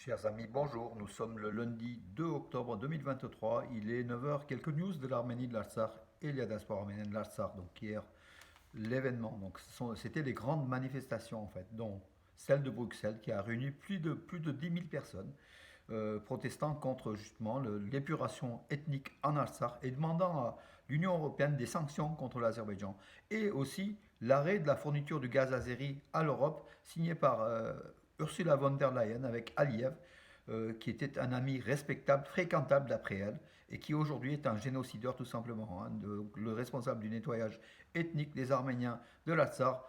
Chers amis, bonjour. Nous sommes le lundi 2 octobre 2023. Il est 9 heures. Quelques news de l'Arménie, de l'Artsakh et de la diaspora arménienne de l'Artsakh. Donc hier, l'événement. Donc c'était des grandes manifestations en fait, dont celle de Bruxelles qui a réuni plus de 10 000 personnes protestant contre justement l'épuration ethnique en Artsakh et demandant à l'Union européenne des sanctions contre l'Azerbaïdjan et aussi l'arrêt de la fourniture du gaz azéri à l'Europe signé par Ursula von der Leyen avec Aliyev, qui était un ami respectable, fréquentable d'après elle, et qui aujourd'hui est un génocideur tout simplement, hein, le responsable du nettoyage ethnique des Arméniens de l'Artsakh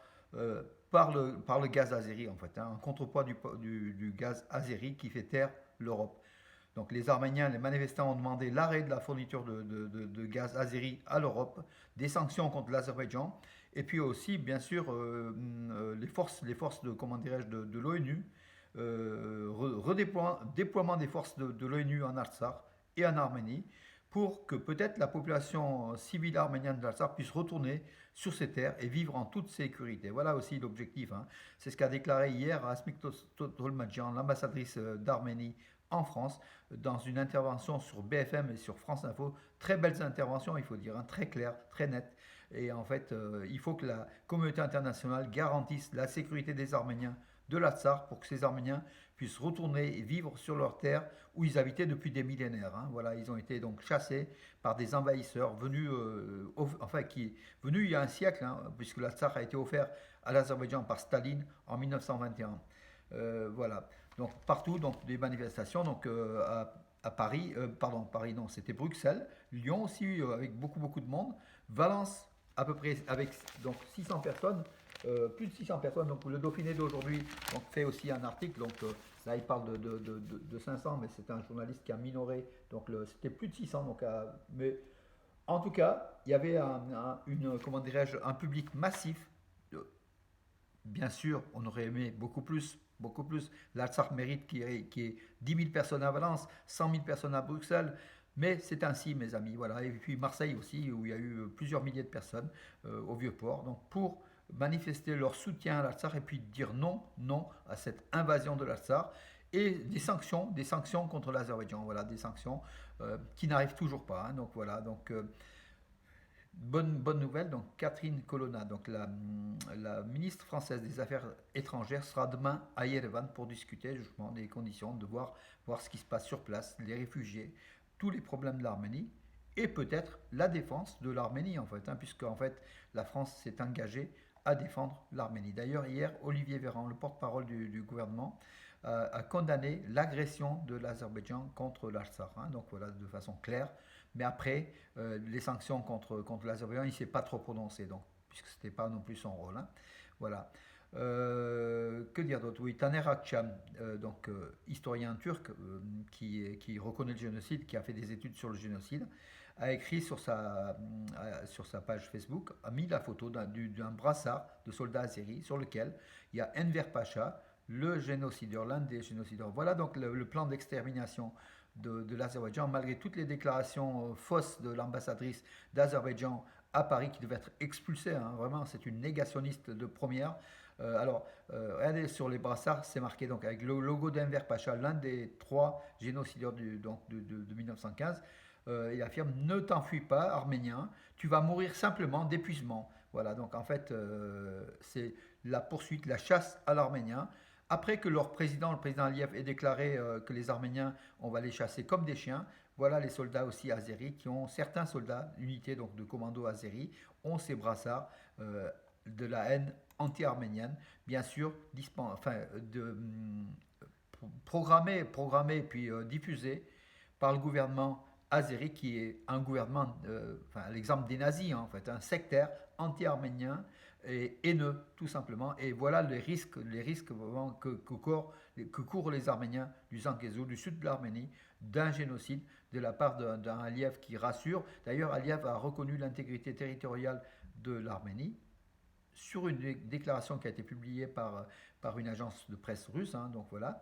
par le gaz azéri en fait, hein, un contrepoids du gaz azéri qui fait taire l'Europe. Donc les Arméniens, les manifestants ont demandé l'arrêt de la fourniture de gaz azéri à l'Europe, des sanctions contre l'Azerbaïdjan, et puis aussi, bien sûr, les forces de, comment dirais-je, de l'ONU, déploiement des forces de l'ONU en Artsakh et en Arménie, pour que peut-être la population civile arménienne de l'Artsakh puisse retourner sur ces terres et vivre en toute sécurité. Voilà aussi l'objectif, hein. C'est ce qu'a déclaré hier Asmik Tolmadjian, l'ambassadrice d'Arménie en France, dans une intervention sur BFM et sur France Info. Très belles interventions, il faut dire, hein, très claires, très nettes. Et en fait, il faut que la communauté internationale garantisse la sécurité des Arméniens de l'Artsakh pour que ces Arméniens puissent retourner et vivre sur leurs terres où ils habitaient depuis des millénaires, hein. Voilà, ils ont été donc chassés par des envahisseurs venus, venus il y a un siècle, hein, puisque l'Artsakh a été offert à l'Azerbaïdjan par Staline en 1921. Voilà. Donc partout, donc des manifestations, donc à Paris, pardon, Paris non, c'était Bruxelles, Lyon aussi avec beaucoup de monde, Valence à peu près avec donc 600 personnes, plus de 600 personnes. Donc le Dauphiné d'aujourd'hui donc, fait aussi un article, donc là il parle de 500, mais c'est un journaliste qui a minoré, donc c'était plus de 600, donc mais en tout cas il y avait comment dirais-je, un public massif. Bien sûr, on aurait aimé beaucoup plus, beaucoup plus. L'Artsakh mérite qu'il y ait 10 000 personnes à Valence, 100 000 personnes à Bruxelles, mais c'est ainsi, mes amis. Voilà. Et puis Marseille aussi, où il y a eu plusieurs milliers de personnes au Vieux-Port. Donc pour manifester leur soutien à l'Artsakh et puis dire non, non à cette invasion de l'Artsakh et des sanctions contre l'Azerbaïdjan. Voilà, des sanctions qui n'arrivent toujours pas, hein. Donc voilà, donc bonne nouvelle, donc Catherine Colonna, donc la ministre française des Affaires étrangères, sera demain à Yerevan pour discuter justement des conditions, de voir ce qui se passe sur place, les réfugiés, tous les problèmes de l'Arménie et peut-être la défense de l'Arménie en fait, hein, puisque en fait la France s'est engagée à défendre l'Arménie. D'ailleurs, hier, Olivier Véran, le porte-parole du gouvernement, a condamné l'agression de l'Azerbaïdjan contre l'Artsakh, hein, donc voilà, de façon claire. Mais après, les sanctions contre l'Azerbaïdjan, il ne s'est pas trop prononcé, donc, puisque ce n'était pas non plus son rôle, hein. Voilà. Que dire d'autre? Oui, Taner Akçam, donc historien turc qui reconnaît le génocide, qui a fait des études sur le génocide, a écrit sur sa page Facebook, a mis la photo d'un brassard de soldats azéris sur lequel il y a Enver Pacha, le génocideur, l'un des génocideurs. Voilà donc le plan d'extermination de l'Azerbaïdjan, malgré toutes les déclarations fausses de l'ambassadrice d'Azerbaïdjan à Paris qui devait être expulsée, hein. Vraiment, c'est une négationniste de première. Regardez sur les brassards, c'est marqué donc avec le logo d'Enver Pacha, l'un des trois génocideurs de 1915. Il affirme: ne t'enfuis pas, Arménien, tu vas mourir simplement d'épuisement. Voilà, donc en fait, c'est la poursuite, la chasse à l'Arménien. Après que leur président, le président Aliyev, ait déclaré que les Arméniens, on va les chasser comme des chiens, voilà les soldats aussi azéris certains soldats, unités donc de commando azéris, ont ces brassards de la haine anti-arménienne, bien sûr, programmés puis diffusés par le gouvernement azéri, qui est un gouvernement, l'exemple des nazis, hein, en fait, un sectaire anti-arménien et haineux, tout simplement. Et voilà les risques vraiment que courent les Arméniens du Zangezur, du sud de l'Arménie, d'un génocide de la part d'un Aliyev qui rassure. D'ailleurs, Aliyev a reconnu l'intégrité territoriale de l'Arménie sur une déclaration qui a été publiée par une agence de presse russe, hein, donc voilà.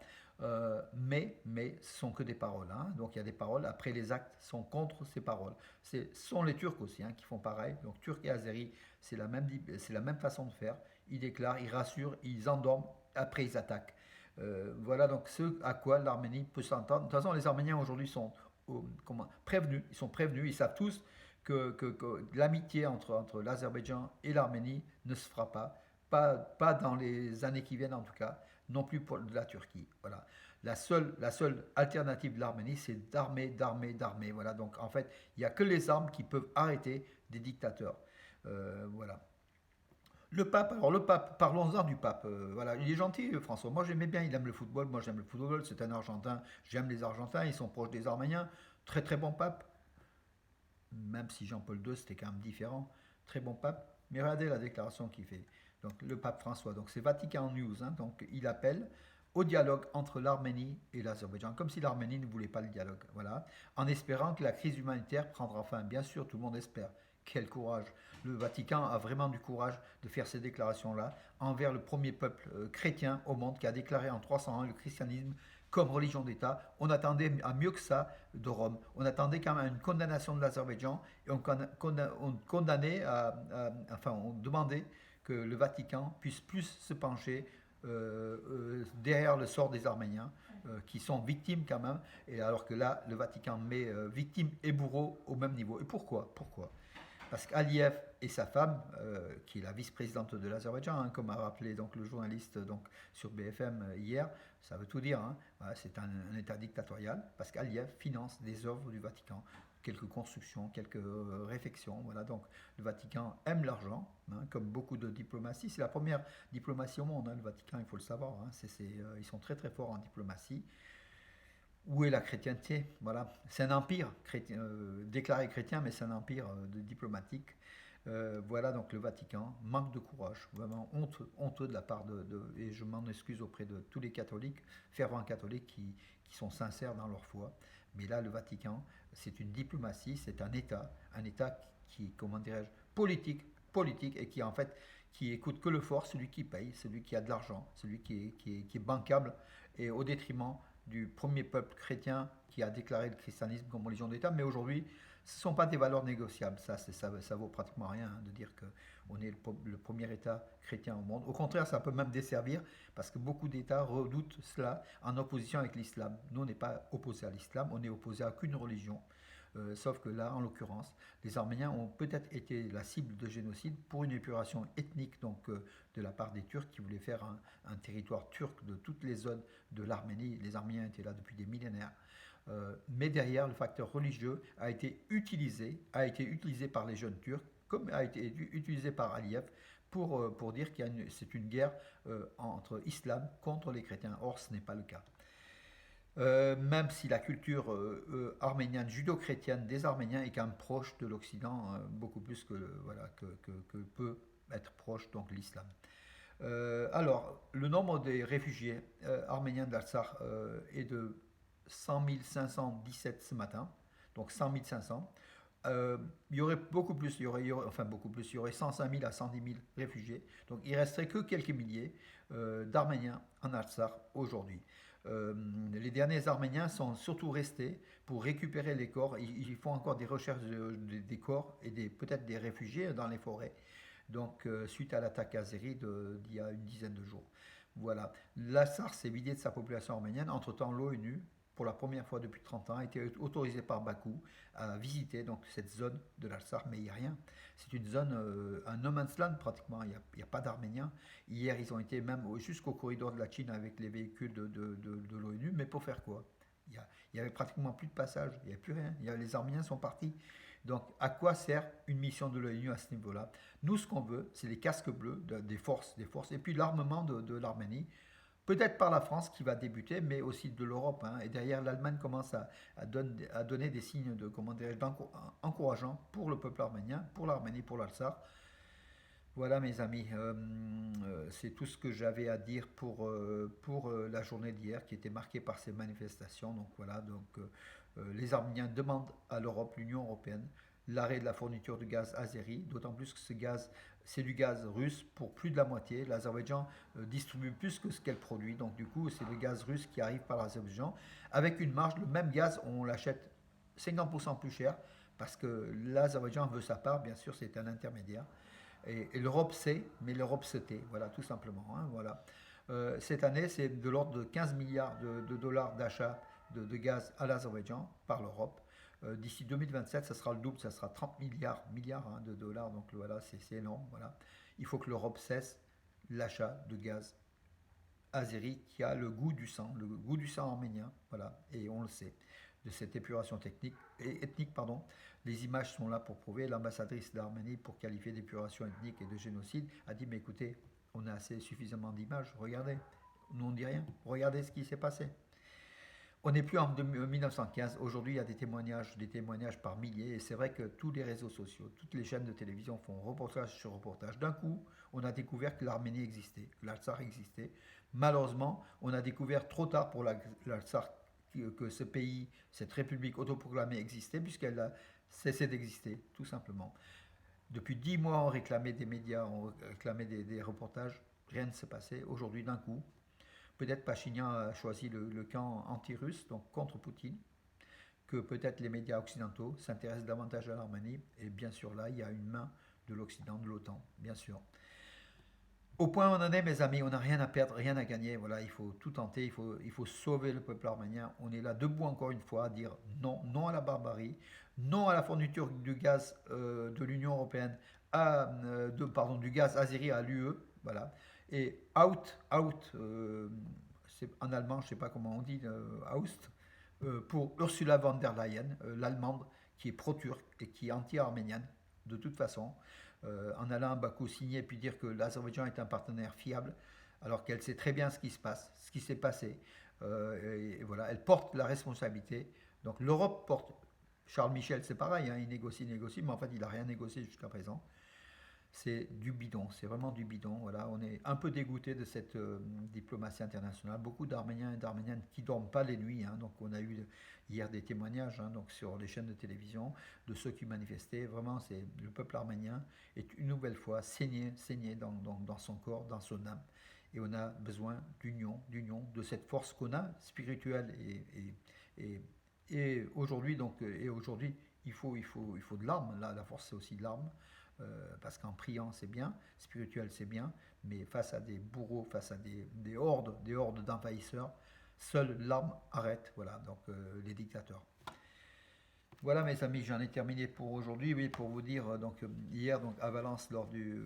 Mais ce sont que des paroles, hein. Donc il y a des paroles, après les actes sont contre ces paroles. Ce sont les Turcs aussi, hein, qui font pareil. Donc Turcs et Azeris, c'est la même façon de faire. Ils déclarent, ils rassurent, ils endorment, après ils attaquent. Voilà donc ce à quoi l'Arménie peut s'entendre. De toute façon, les Arméniens aujourd'hui sont prévenus, ils sont prévenus, ils savent tous que l'amitié entre l'Azerbaïdjan et l'Arménie ne se fera pas dans les années qui viennent en tout cas, non plus pour la Turquie. Voilà. La seule alternative de l'Arménie, c'est d'armer. Voilà. Donc en fait, il n'y a que les armes qui peuvent arrêter des dictateurs. Voilà. Le pape, parlons-en du pape. Voilà, il est gentil, François. Moi, j'aimais bien, il aime le football. Moi, j'aime le football. C'est un Argentin. J'aime les Argentins. Ils sont proches des Arméniens. Très, très bon pape. Même si Jean-Paul II, c'était quand même différent. Très bon pape. Mais regardez la déclaration qu'il fait. Donc, le pape François. Donc, c'est Vatican News. Hein. Donc, il appelle au dialogue entre l'Arménie et l'Azerbaïdjan, comme si l'Arménie ne voulait pas le dialogue. Voilà. En espérant que la crise humanitaire prendra fin. Bien sûr, tout le monde espère. Quel courage. Le Vatican a vraiment du courage de faire ces déclarations-là envers le premier peuple chrétien au monde qui a déclaré en 301 le christianisme comme religion d'État. On attendait à mieux que ça de Rome. On attendait quand même une condamnation de l'Azerbaïdjan et on condamnait, enfin on demandait que le Vatican puisse plus se pencher derrière le sort des Arméniens, qui sont victimes quand même, et alors que là, le Vatican met victimes et bourreaux au même niveau. Et pourquoi? Parce qu'Aliyev et sa femme, qui est la vice-présidente de l'Azerbaïdjan, hein, comme a rappelé donc, le journaliste donc, sur BFM hier, ça veut tout dire, hein. Voilà, c'est un État dictatorial, parce qu'Aliyev finance des œuvres du Vatican, quelques constructions, quelques réfections. Voilà, donc le Vatican aime l'argent, hein, comme beaucoup de diplomaties. C'est la première diplomatie au monde, hein, le Vatican, il faut le savoir. Hein, ils sont très très forts en diplomatie. Où est la chrétienté? Voilà, c'est un empire chrétien, déclaré chrétien, mais c'est un empire diplomatique. Voilà donc le Vatican, manque de courage, vraiment honteux de la part et je m'en excuse auprès de tous les catholiques, fervents catholiques qui sont sincères dans leur foi. Mais là, le Vatican, c'est une diplomatie, c'est un État qui, comment dirais-je, politique et qui en fait, qui écoute que le fort, celui qui paye, celui qui a de l'argent, celui qui est bancable et au détriment du premier peuple chrétien qui a déclaré le christianisme comme religion d'État, mais aujourd'hui, ce ne sont pas des valeurs négociables. Ça vaut pratiquement rien, hein, de dire qu'on est le premier État chrétien au monde. Au contraire, ça peut même desservir parce que beaucoup d'États redoutent cela en opposition avec l'islam. Nous, on n'est pas opposé à l'islam, on est opposé à aucune religion. Sauf que là, en l'occurrence, les Arméniens ont peut-être été la cible de génocide pour une épuration ethnique donc, de la part des Turcs qui voulaient faire un territoire turc de toutes les zones de l'Arménie. Les Arméniens étaient là depuis des millénaires. Mais derrière, le facteur religieux a été utilisé par les jeunes Turcs, comme a été utilisé par Aliyev, pour dire que c'est une guerre entre islam contre les chrétiens. Or, ce n'est pas le cas. Même si la culture arménienne, judo-chrétienne des Arméniens est quand même proche de l'Occident, beaucoup plus voilà, que peut être proche donc l'islam. Alors, le nombre des réfugiés arméniens d'Artsakh est de 100 517 ce matin, donc 100 500. Il y aurait beaucoup plus, enfin beaucoup plus, il y aurait 105 000 à 110 000 réfugiés. Donc il resterait que quelques milliers d'Arméniens en Artsakh aujourd'hui. Les derniers Arméniens sont surtout restés pour récupérer les corps. Ils font encore des recherches des corps et peut-être des réfugiés dans les forêts. Donc, suite à l'attaque azérie d'il y a une dizaine de jours. Voilà. L'Artsakh s'est vidé de sa population arménienne. Entre-temps, l'ONU, pour la première fois depuis 30 ans, a été autorisée par Bakou à visiter donc, cette zone de l'Artsakh, mais il n'y a rien. C'est une zone, un no man's land pratiquement, il n'y a pas d'Arméniens. Hier, ils ont été même jusqu'au corridor de la Chine avec les véhicules de l'ONU, mais pour faire quoi? Il y avait pratiquement plus de passage, il n'y avait plus rien. Les Arméniens sont partis. Donc, à quoi sert une mission de l'ONU à ce niveau-là? Nous, ce qu'on veut, c'est les casques bleus des forces, et puis l'armement de l'Arménie. Peut-être par la France qui va débuter, mais aussi de l'Europe. Hein. Et derrière, l'Allemagne commence à donner des signes encourageants pour le peuple arménien, pour l'Arménie, pour l'Artsakh. Voilà mes amis, c'est tout ce que j'avais à dire pour la journée d'hier qui était marquée par ces manifestations. Donc voilà, les Arméniens demandent à l'Europe, l'Union européenne, l'arrêt de la fourniture de gaz azéri, d'autant plus que ce gaz, c'est du gaz russe pour plus de la moitié. L'Azerbaïdjan distribue plus que ce qu'elle produit, donc du coup c'est le gaz russe qui arrive par l'Azerbaïdjan. Avec une marge, le même gaz, on l'achète 50% plus cher parce que l'Azerbaïdjan veut sa part, bien sûr c'est un intermédiaire. Et l'Europe sait, mais l'Europe se tait, voilà, tout simplement. Hein, voilà. Cette année, c'est de l'ordre de 15 milliards de dollars d'achat de gaz à l'Azerbaïdjan par l'Europe. D'ici 2027, ça sera le double, ça sera 30 milliards hein, de dollars. Donc voilà, c'est énorme. Voilà. Il faut que l'Europe cesse l'achat de gaz azéri qui a le goût du sang arménien. Voilà, et on le sait de cette épuration ethnique. Pardon. Les images sont là pour prouver. L'ambassadrice d'Arménie, pour qualifier d'épuration ethnique et de génocide, a dit mais écoutez, on a assez suffisamment d'images, regardez. Nous on ne dit rien, regardez ce qui s'est passé. On n'est plus en 1915. Aujourd'hui, il y a des témoignages par milliers. Et c'est vrai que tous les réseaux sociaux, toutes les chaînes de télévision font reportage sur reportage. D'un coup, on a découvert que l'Arménie existait, que l'Artsakh existait. Malheureusement, on a découvert trop tard pour l'Artsakh que ce pays, cette république autoproclamée existait, puisqu'elle a cessé d'exister, tout simplement. Depuis 10 mois, on réclamait des médias, on réclamait des reportages. Rien ne s'est passé. Aujourd'hui, d'un coup, peut-être Pachinian a choisi le camp anti-russe, donc contre Poutine, que peut-être les médias occidentaux s'intéressent davantage à l'Arménie. Et bien sûr, là, il y a une main de l'Occident, de l'OTAN, bien sûr. Au point où on en est, mes amis, on n'a rien à perdre, rien à gagner. Voilà, il faut tout tenter, il faut sauver le peuple arménien. On est là debout encore une fois à dire non, non à la barbarie, non à la fourniture du gaz de l'Union européenne, du gaz azéri à l'UE. Voilà. Et out, en allemand, je ne sais pas comment on dit, Aust, pour Ursula von der Leyen, l'allemande, qui est pro-turque et qui est anti-arménienne, de toute façon, en allant à Bakou signer et puis dire que l'Azerbaïdjan est un partenaire fiable, alors qu'elle sait très bien ce qui se passe, ce qui s'est passé. Et voilà, elle porte la responsabilité. Donc l'Europe porte. Charles Michel, c'est pareil, hein, il négocie, mais en fait, il n'a rien négocié jusqu'à présent. C'est du bidon, c'est vraiment du bidon. Voilà, on est un peu dégoûté de cette diplomatie internationale. Beaucoup d'Arméniens et d'Arméniennes qui dorment pas les nuits. Hein. Donc on a eu hier des témoignages hein, donc sur les chaînes de télévision de ceux qui manifestaient. Vraiment, c'est le peuple arménien est une nouvelle fois saigné dans son corps, dans son âme. Et on a besoin d'union, de cette force qu'on a spirituelle et aujourd'hui il faut de l'arme. La force c'est aussi de l'arme. Parce qu'en priant c'est bien, spirituel c'est bien, mais face à des bourreaux, face à des hordes d'envahisseurs, seule l'arme arrête, voilà, donc les dictateurs. Voilà mes amis, j'en ai terminé pour aujourd'hui, oui, pour vous dire, hier donc, à Valence, lors du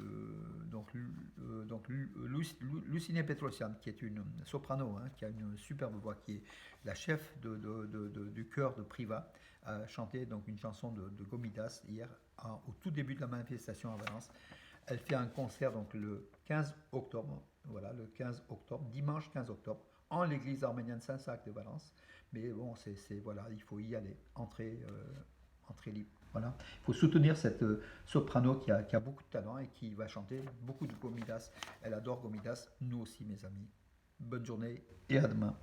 Luciné Petrosian, qui est une soprano, hein, qui a une superbe voix, qui est la chef du chœur de Priva, a chanté donc, une chanson de Gomidas hier, au tout début de la manifestation à Valence. Elle fait un concert donc, le 15 octobre, voilà, le 15 octobre, dimanche 15 octobre, en l'église arménienne Saint-Sac de Valence. Mais bon, voilà, il faut y aller, entrée libre. Voilà. Il faut soutenir cette soprano qui a beaucoup de talent et qui va chanter beaucoup de Gomidas. Elle adore Gomidas, nous aussi mes amis. Bonne journée et à demain.